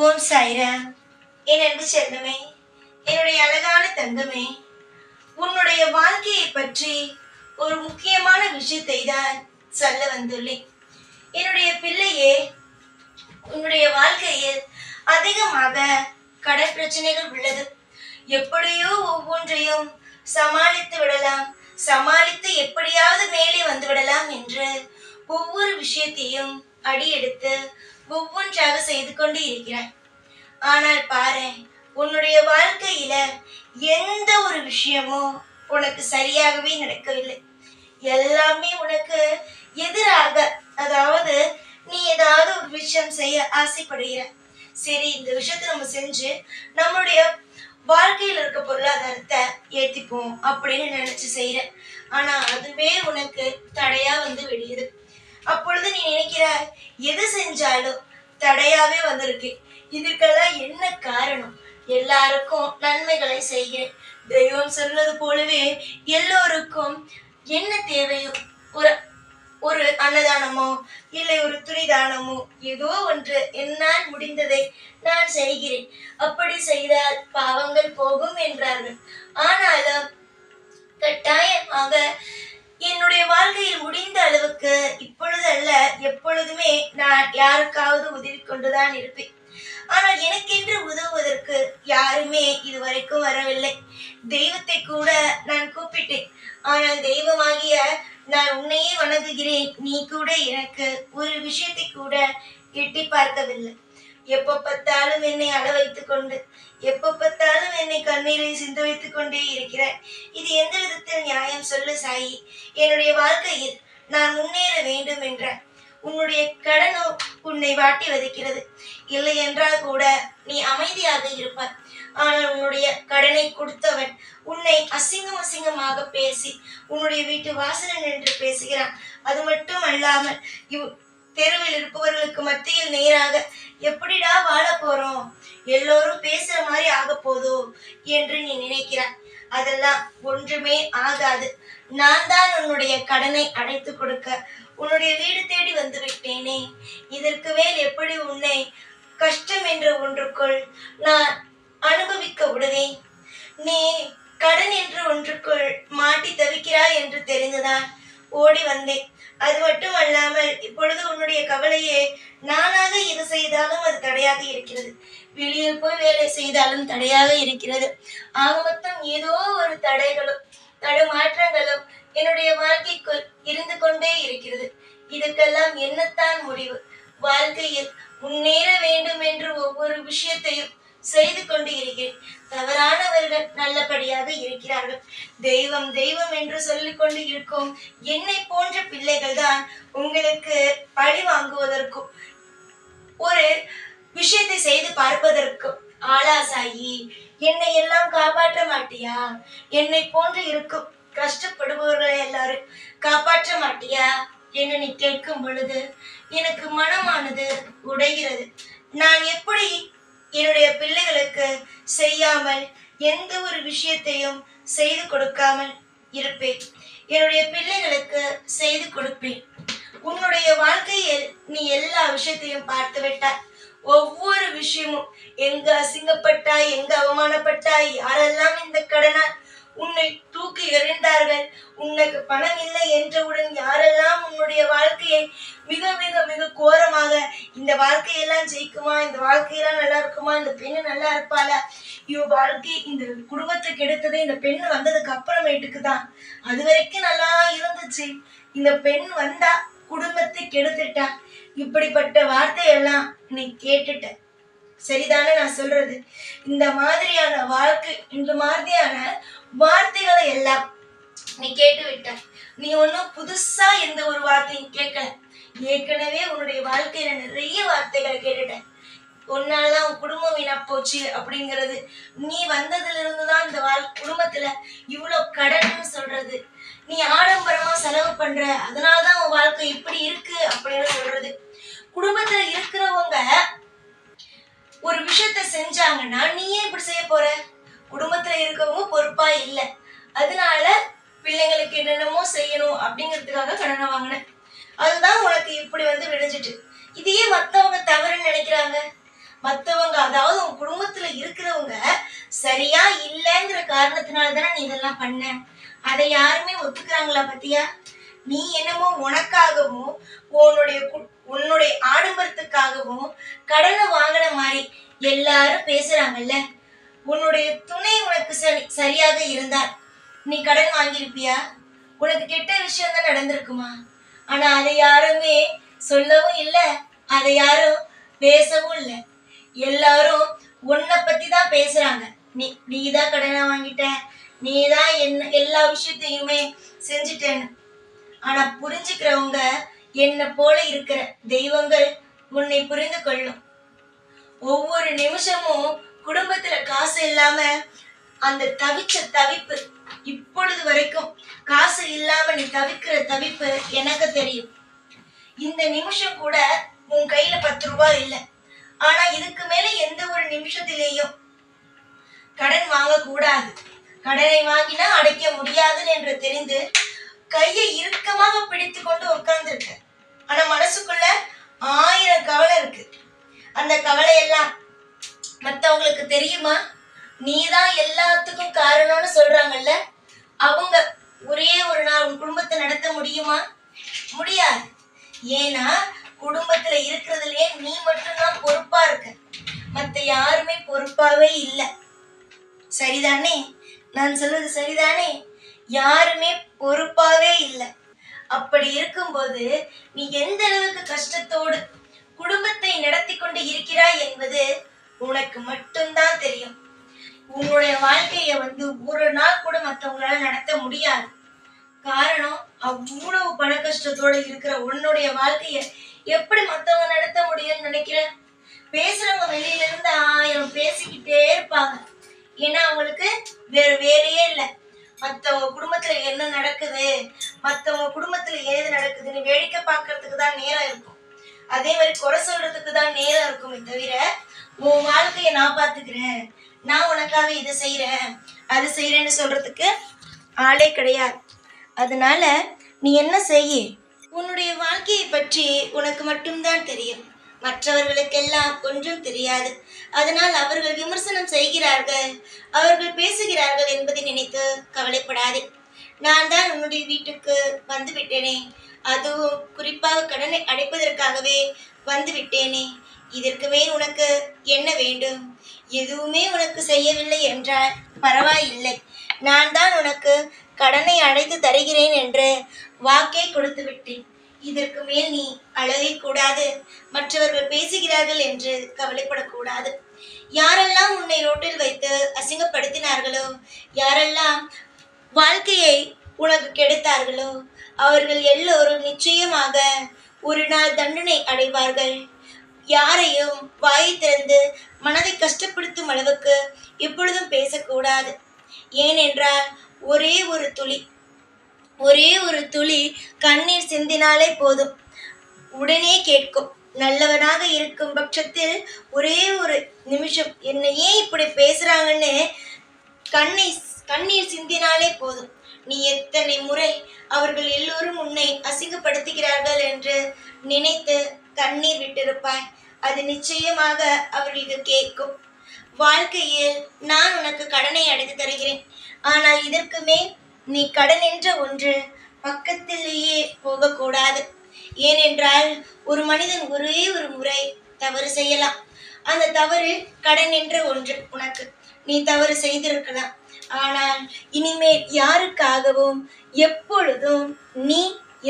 ஓம் சாய்ராம். என் அன்பு செல்லமே, என்னுடைய அழகான தங்கமே, உன்னுடைய வாழ்க்கையை பற்றி ஒரு முக்கியமான விஷயத்தை தான் சொல்ல வந்துள்ளேன். என்னுடைய பிள்ளையே, உன்னுடைய வாழ்க்கையில் அதிகமாக கடன் பிரச்சனைகள் உள்ளது. எப்படியோ ஒவ்வொன்றையும் சமாளித்து விடலாம், சமாளித்து எப்படியாவது மேலே வந்து விடலாம் என்று ஒவ்வொரு விஷயத்தையும் அடியெடுத்து ஒவ்வொன்றாக செய்து கொண்டு இருக்கிறாய். ஆனால் பாரு, உன்னுடைய வாழ்க்கையில எந்த ஒரு விஷயமும் உனக்கு சரியாகவே நடக்கவில்லை. எல்லாமே உனக்கு எதிராக, அதாவது நீ ஏதாவது ஒரு விஷயம் செய்ய ஆசைப்படுகிற. சரி, இந்த விஷயத்தை நம்ம செஞ்சு நம்மளுடைய வாழ்க்கையில் இருக்க பொருளாதாரத்தை ஏத்திப்போம் அப்படின்னு நினைச்சு செய்யற. ஆனா அதுவே உனக்கு தடையா வந்து விடுகிறது. அப்பொழுது நீ நினைக்கிறாய், எது செஞ்சாலும் தடையாவே வந்திருக்கு, இதுக்கெல்லாம் என்ன காரணம்? எல்லாருக்கும் நன்மைகளை செய்கிறேன், தெய்வம் சொன்னது போலவே எல்லோருக்கும் என்ன தேவையோ ஒரு அன்னதானமோ இல்லை ஒரு துணிதானமோ ஏதோ ஒன்று என்னால் முடிந்ததை நான் செய்கிறேன், அப்படி செய்தால் பாவங்கள் போகும் என்றார்கள். ஆனாலும் கட்டாயமாக என்னுடைய வாழ்க்கையில் முடிந்த அளவுக்கு இப்பொழுது அல்ல, எப்பொழுதுமே நான் யாருக்காவது உதவி கொண்டுதான் இருப்பேன். ஆனால் எனக்கென்று உதவுவதற்கு யாருமே இதுவரைக்கும் வரவில்லை. தெய்வத்தை கூட நான் கூப்பிட்டேன். ஆனால் தெய்வமாகிய நான் உன்னையே வணங்குகிறேன், நீ கூட எனக்கு ஒரு விஷயத்தை கூட எட்டி பார்க்கவில்லை. எப்ப பார்த்தாலும் என்னை அழ வைத்துக் கொண்டு, எப்ப பார்த்தாலும் என்னை கண்ணீரை சிந்த வைத்துக் கொண்டே இருக்கிறார். இது எந்த விதத்தில் நியாயம் சொல்லு சாயி? என்னுடைய வாழ்க்கையில் நான் முன்னேற வேண்டும் என்ற உன்னுடைய கடனோ உன்னை வாட்டி வதைக்கிறது. இல்லை என்றால் கூட நீ அமைதியாக இருப்பாய். ஆனால் உன்னுடைய கடனை கொடுத்தவன் உன்னை அசிங்கமாக பேசி உன்னுடைய வீட்டு வாசலில் நின்று பேசுகிறான். அது மட்டும் அல்லாமல் தெருவில் இருப்பவர்களுக்கு மத்தியில் நேராக எப்படிடா வாழ போறோம், எல்லோரும் பேசுற மாதிரி ஆக போதோ என்று நீ நினைக்கிறாய். அதெல்லாம் ஒன்றுமே ஆகாது. நான் தான் உன்னுடைய கடனை அடைத்து கொடுக்க உன்னுடைய வீடு தேடி வந்து விட்டேனே. இதற்கு மேல் எப்படி உன்னை கஷ்டம் என்ற ஒன்றுக்குள் நான் அனுபவிக்க விடுவேன்? நீ கடன் என்ற ஒன்றுக்குள் மாட்டி தவிக்கிறாய் என்று தெரிந்துதான் ஓடி வந்தேன். அது மட்டும் அல்லாமல் இப்பொழுது உன்னுடைய கவலையே, நானாக இது செய்தாலும் அது தடையாக இருக்கிறது, வெளியில் போய் வேலை செய்தாலும் தடையாக இருக்கிறது. ஆக மொத்தம் ஏதோ ஒரு தடைகளும் தடுமாற்றங்களும் என்னுடைய வாழ்க்கைக்குள் இருந்து கொண்டே இருக்கிறது. இதுக்கெல்லாம் என்னத்தான் முடிவு? வாழ்க்கையில் முன்னேற வேண்டும் என்று ஒவ்வொரு விஷயத்தையும் செய்து கொண்டு இருக்கிறேன். தவறானவர்கள் நல்லபடியாக இருக்கிறார்கள். தெய்வம் தெய்வம் என்று சொல்லிக் கொண்டு இருக்கும் என்னை போன்ற பிள்ளைகள் தான் உங்களுக்கு பழி வாங்குவதற்கும் ஒரு விஷயத்தை செய்து பார்ப்பதற்கும் ஆளாசாயி, என்னை எல்லாம் காப்பாற்ற மாட்டியா? என்னை போன்று இருக்கும் கஷ்டப்படுபவர்களை எல்லாரும் காப்பாற்ற மாட்டியா என்று நீ கேட்கும் பொழுது எனக்கு மனமானது உடைகிறது. நான் எப்படி என்னுடைய பிள்ளைகளுக்கு செய்யாமல் எந்த ஒரு விஷயத்தையும் செய்து கொடுக்காமல் இருப்பேன்? என்னுடைய பிள்ளைகளுக்கு செய்து கொடுப்பேன். உன்னுடைய வாழ்க்கையில் நீ எல்லா விஷயத்தையும் பார்த்து விட்டாய். ஒவ்வொரு விஷயமும் எங்க அசிங்கப்பட்டாய், எங்க அவமானப்பட்டாய், யாரெல்லாம் இந்த கடனால் உன்னை தூக்கி எறிந்தார்கள், உனக்கு பணம் இல்லை என்றவுடன் யாரெல்லாம் உன்னுடைய வாழ்க்கையை மிக மிக மிக கோரமாக, இந்த வாழ்க்கையெல்லாம் ஜெயிக்குமா, இந்த வாழ்க்கையெல்லாம் நல்லா இருக்குமா, இந்த பெண்ணு நல்லா இருப்பாளா, இவ வாழ்க்கை இந்த குடும்பத்துக்கு எடுத்தது இந்த பெண்ணு வந்ததுக்கு அப்புறமேட்டுக்கு தான், அது வரைக்கும் நல்லா இருந்துச்சு, இந்த பெண் வந்தா குடும்பத்தை கெடுத்துட்டா, இப்படிப்பட்ட வார்த்தையெல்லாம் நீ கேட்டுட்ட. சரிதானே நான் சொல்றது? இந்த மாதிரியான வாழ்க்கை, இந்த மாதிரியான வார்த்தைகளை எல்லாம் நீ கேட்டு விட்டாய். நீ ஒன்னும் புதுசா எந்த ஒரு வார்த்தையும் கேட்கல. ஏற்கனவே உன்னுடைய வாழ்க்கையில நிறைய வார்த்தைகளை கேட்டுட்ட. உன்னாலதான் உன் குடும்பம் வீணா போச்சு அப்படிங்கிறது, நீ வந்ததுல இருந்துதான் இந்த குடும்பத்துல இவ்வளவு கடன் சொல்றது, நீ ஆடம்பரமா செலவு பண்ற, அதனாலதான் உன் வாழ்க்கை இப்படி இருக்கு அப்படின்னு சொல்றது. குடும்பத்துல இருக்கிறவங்க ஒரு விஷயத்த செஞ்சாங்கன்னா நீ ஏன் இப்படி செய்ய போற? குடும்பத்துல இருக்கவங்க பொறுப்பா இல்லை, அதனால பிள்ளைங்களுக்கு என்னென்னமோ செய்யணும் அப்படிங்கிறதுக்காக கடனை வாங்கினேன், அதுதான் உனக்கு இப்படி வந்து விளைஞ்சிட்டு. இதையே மத்தவங்க தவறுன்னு நினைக்கிறாங்க. மத்தவங்க, அதாவது உன் குடும்பத்துல இருக்கிறவங்க சரியா இல்லைங்கிற காரணத்தினால தானே நீ இதெல்லாம் பண்ண. அதை யாருமே ஒத்துக்கிறாங்களா பத்தியா? நீ என்னமோ உனக்காகவும் உன்னுடைய ஆடம்பரத்துக்காகவும் கடனை வாங்கின மாதிரி எல்லாரும் பேசுறாங்கல்ல. உன்னுடைய துணை உனக்கு சரியாக இருந்தால் நீ கடன் வாங்கியிருப்பியா? உனக்கு கெட்ட விஷயம் தான் நடந்திருக்குமா? ஆனா அதை யாருமே சொல்லவும் இல்லை, அதை யாரும் பேசவும் இல்லை. எல்லாரும் உன்னை பத்தி தான் பேசுறாங்க. நீதான் கடனை வாங்கிட்ட, நீதான் என்ன எல்லா விஷயத்தையுமே செஞ்சுட்டேன்னு. ஆனா புரிஞ்சுக்கிறவங்க என்ன போல இருக்கிற தெய்வங்கள் உன்னை புரிந்து கொள்ளும். ஒவ்வொரு நிமிஷமும் குடும்பத்துல காசு இல்லாம அந்த தவிச்ச தவிப்பு, இப்பொழுது வரைக்கும் காசு இல்லாம நீ தவிக்கிற தவிப்பு எனக்கு தெரியும். இந்த நிமிஷம் கூட உன் கையில 10 ரூபாய் இல்லை. ஆனா இதுக்கு மேல எந்த ஒரு நிமிஷத்திலேயும் கடன் வாங்க கூடாது. கடனை வாங்கினா அடைக்க முடியாதுன்னு என்று தெரிந்து கையை இறுக்கமாக பிடித்து கொண்டு உட்கார்ந்துருக்க. ஆனா மனசுக்குள்ள 1000 கவலை இருக்கு. அந்த கவலை எல்லாம் மத்தவங்களுக்கு தெரியுமா? நீதான் எல்லாத்துக்கும் காரணம்னு சொல்றாங்கல்ல, அவங்க ஒரே ஒரு நாள் உன் குடும்பத்தை நடத்த முடியுமா? முடியாது. ஏன்னா குடும்பத்துல இருக்கிறதுலயே நீ மட்டும்தான் பொறுப்பா இருக்க, மத்த யாருமே பொறுப்பாவே இல்லை. சரிதானே? நான் சொல்வது சரிதானே? யாருமே பொறுப்பாவே இல்லை. அப்படி இருக்கும்போது நீ எந்த அளவுக்கு கஷ்டத்தோடு குடும்பத்தை நடத்தி கொண்டு இருக்கிறாய் என்பது உனக்கு மட்டும்தான் தெரியும். உன்னுடைய வாழ்க்கைய ஒரு நாள் கூட மற்றவங்களால நடத்த முடியாது. காரணம், அவ்வளவு பண கஷ்டத்தோட இருக்கிற உன்னுடைய வாழ்க்கைய எப்படி மத்தவங்க நடத்த முடியும்னு நினைக்கிற? பேசுறவங்க வெளியில இருந்து 1000 பேசிக்கிட்டே இருப்பாங்க. ஏன்னா அவங்களுக்கு வேற வேலையே இல்லை. மத்தவங்க குடும்பத்துல என்ன நடக்குது, மத்தவங்க குடும்பத்துல ஏது நடக்குதுன்னு வேடிக்கை பார்க்கறதுக்கு தான் நேரம் இருக்கும். அதே மாதிரி குறை சொல்றதுக்கு தான் நேரம் இருக்குமே தவிர, உன் வாழ்க்கைய நான் பாத்துக்கிறேன், நான் உனக்காக இதை செய்யறேன் அது செய்யறேன்னு சொல்றதுக்கு ஆளே கிடையாது. அதனால நீ என்ன செய்ய, உன்னுடைய வாழ்க்கையை பற்றி உனக்கு மட்டும்தான் தெரியும், மற்றவர்களுக்கெல்லாம் ஒன்றும் தெரியாது. அதனால் அவர்கள் விமர்சனம் செய்கிறார்கள், அவர்கள் பேசுகிறார்கள் என்பதை நினைத்து கவலைப்படாதே. நான் தான் உன்னுடைய வீட்டுக்கு வந்து விட்டேனே, அதுவும் குறிப்பாக கடனை அடைப்பதற்காகவே வந்து விட்டேனே. இதற்கு மேல் உனக்கு என்ன வேண்டும்? எதுவுமே உனக்கு செய்யவில்லை என்றால் பரவாயில்லை. நான் தான் உனக்கு கடனை அடைத்து தருகிறேன் என்று வாக்கே கொடுத்து விட்டேன். இதற்கு மேல் நீ அழவே கூடாது, மற்றவர்கள் பேசுகிறார்கள் என்று கவலைப்படக்கூடாது. யாரெல்லாம் உன்னை ரோட்டில் வைத்து அசிங்கப்படுத்தினார்களோ, யாரெல்லாம் வாழ்க்கையை உனக்கு கெடுத்தார்களோ, அவர்கள் எல்லோரும் நிச்சயமாக ஒரு நாள் தண்டனை அடைவார்கள். யாரையும் வாயை திறந்து மனதை கஷ்டப்படுத்தும் அளவுக்கு எப்பொழுதும் பேசக்கூடாது. ஏனென்றால் ஒரே ஒரு துளி கண்ணீர் சிந்தினாலே போதும், உடனே கேட்கும். நல்லவனாக இருக்கும் பட்சத்தில் ஒரே ஒரு நிமிஷம் என்ன ஏன் இப்படி பேசுறாங்கன்னு கண்ணீர் சிந்தினாலே போதும். நீ எத்தனை முறை அவர்கள் எல்லோரும் உன்னை அசிங்கப்படுத்துகிறார்கள் என்று நினைத்து கண்ணீர் விட்டிருப்பாய். அது நிச்சயமாக அவர்களுக்கு கேட்கும். வாழ்க்கையில் நான் உனக்கு கடனை அடைத்து தருகிறேன், ஆனால் இதற்கு மேல் நீ கடன் என்ற ஒன்று பக்கத்திலேயே போகக்கூடாது. ஏனென்றால் ஒரு மனிதன் ஒரே ஒரு முறை தவறு செய்யலாம். அந்த தவறு கடன் என்ற ஒன்று உனக்கு, நீ தவறு செய்திருக்கலாம். ஆனால் இனிமேல் யாருக்காகவும் எப்பொழுதும் நீ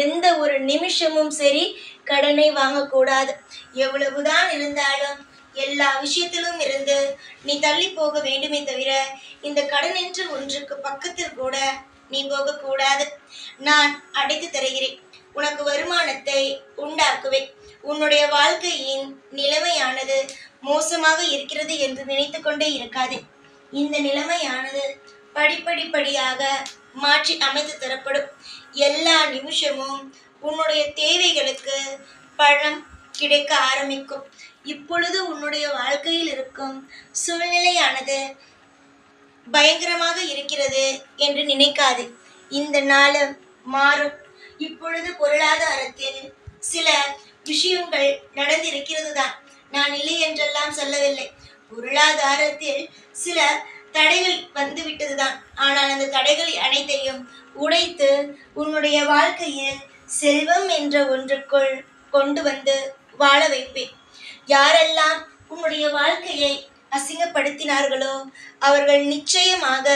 எந்த ஒரு நிமிஷமும் சரி கடனை வாங்கக்கூடாது. எவ்வளவுதான் இருந்தாலும் எல்லா விஷயத்திலும் இருந்து நீ தள்ளி போக வேண்டுமே தவிர இந்த கடன் என்று ஒன்றுக்கு பக்கத்தில் கூட நீ போகக்கூடாது. நான் அடைத்து தருகிறேன், உனக்கு வருமானத்தை உண்டாக்குவேன். உன்னுடைய வாழ்க்கையின் நிலைமையானது மோசமாக இருக்கிறது என்று நினைத்து கொண்டே இருக்காதே. இந்த நிலைமையானது படிப்படியாக மாற்றி அமைத்து தரப்படும். எல்லா நிமிஷமும் உன்னுடைய தேவைகளுக்கு பணம் கிடைக்க ஆரம்பிக்கும். இப்பொழுது உன்னுடைய வாழ்க்கையில் இருக்கும் சூழ்நிலையானது பயங்கரமாக இருக்கிறது என்று நினைக்காது. இந்த நாளும் மாறும். இப்பொழுது பொருளாதாரத்தில் சில விஷயங்கள் நடந்திருக்கிறது தான். நான் இல்லை என்றெல்லாம் சொல்லவில்லை. பொருளாதாரத்தில் சில தடைகள் வந்து விட்டதுதான். ஆனால் அந்த தடைகள் அனைத்தையும் உடைத்து உன்னுடைய வாழ்க்கையில் செல்வம் என்ற ஒன்றுக்குள் கொண்டு வந்து வாழ வைப்பேன். யாரெல்லாம் உன்னுடைய வாழ்க்கையை அசிங்கப்படுத்தினார்களோ அவர்கள் நிச்சயமாக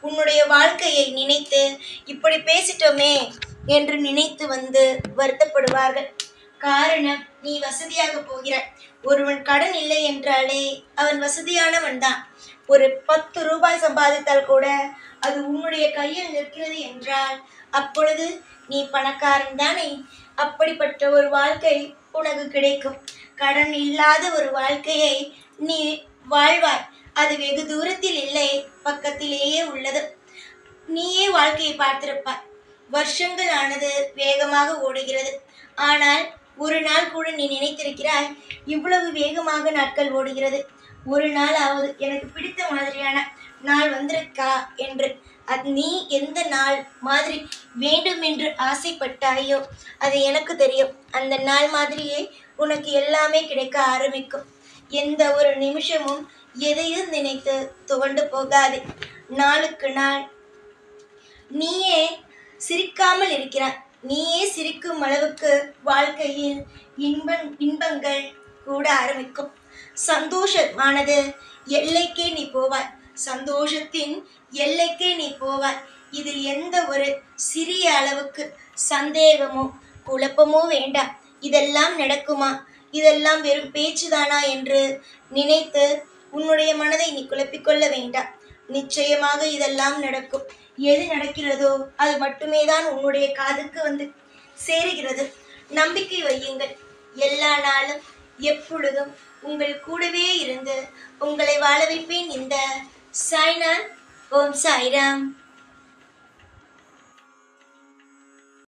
உன்னுடைய வாழ்க்கையை நினைத்து இப்படி பேசிட்டோமே என்று நினைத்து வந்து வருத்தப்படுவார்கள். காரணம், நீ வசதியாக போகிறாய். ஒருவன் கடன் இல்லை என்றாலே அவன் வசதியானவன் தான். ஒரு 10 ரூபாய் சம்பாதித்தால் கூட அது உன்னுடைய கையில் நிற்கிறது என்றால் அப்பொழுது நீ பணக்காரன் தானே. அப்படிப்பட்ட ஒரு வாழ்க்கை உனக்கு கிடைக்கும். கடன் இல்லாத ஒரு வாழ்க்கையை நீ வாழ்வாய். அது வெகு தூரத்தில் இல்லை, பக்கத்திலேயே உள்ளது. நீயே வாழ்க்கையை பார்த்திருப்பாய். வருஷங்கள் ஆனது வேகமாக ஓடுகிறது. ஆனால் ஒரு நாள் கூட நீ நினைத்திருக்கிறாய் இவ்வளவு வேகமாக நாட்கள் ஓடுகிறது, ஒரு நாளாவது எனக்கு பிடித்த மாதிரியான நாள் வந்திருக்கா என்று? அது நீ எந்த நாள் மாதிரி வேண்டும் என்று ஆசைப்பட்டாயோ அது எனக்கு தெரியும். அந்த நாள் மாதிரியே உனக்கு எல்லாமே கிடைக்க ஆரம்பிக்கும். எந்த ஒரு நிமிஷமும் எதையும் நினைத்து துவண்டு போகாதே. நாளுக்கு நாள் நீயே சிரிக்காமல் இருக்கிறாய். நீயே சிரிக்கும் அளவுக்கு வாழ்க்கையில் இன்பங்கள் கூட ஆரம்பிக்கும். சந்தோஷமானது எல்லைக்கே நீ போவாய். சந்தோஷத்தின் எல்லைக்கே நீ போவாய். இதில் எந்த ஒரு சிறிய அளவுக்கு சந்தேகமோ குழப்பமோ வேண்டாம். இதெல்லாம் நடக்குமா, இதெல்லாம் வெறும் பேச்சுதானா என்று நினைத்து உன்னுடைய மனதை நீ குழப்பிக்கொள்ள வேண்டாம். நிச்சயமாக இதெல்லாம் நடக்கும். எது நடக்கிறதோ அது மட்டுமே தான் உன்னுடைய காதுக்கு வந்து சேருகிறது. நம்பிக்கை வையுங்கள். எல்லா நாளும் எப்பொழுதும் உங்கள் கூடவே இருந்து உங்களை வாழ வைப்பேன். இந்த சாய்நாத். ஓம் சாய்ராம்.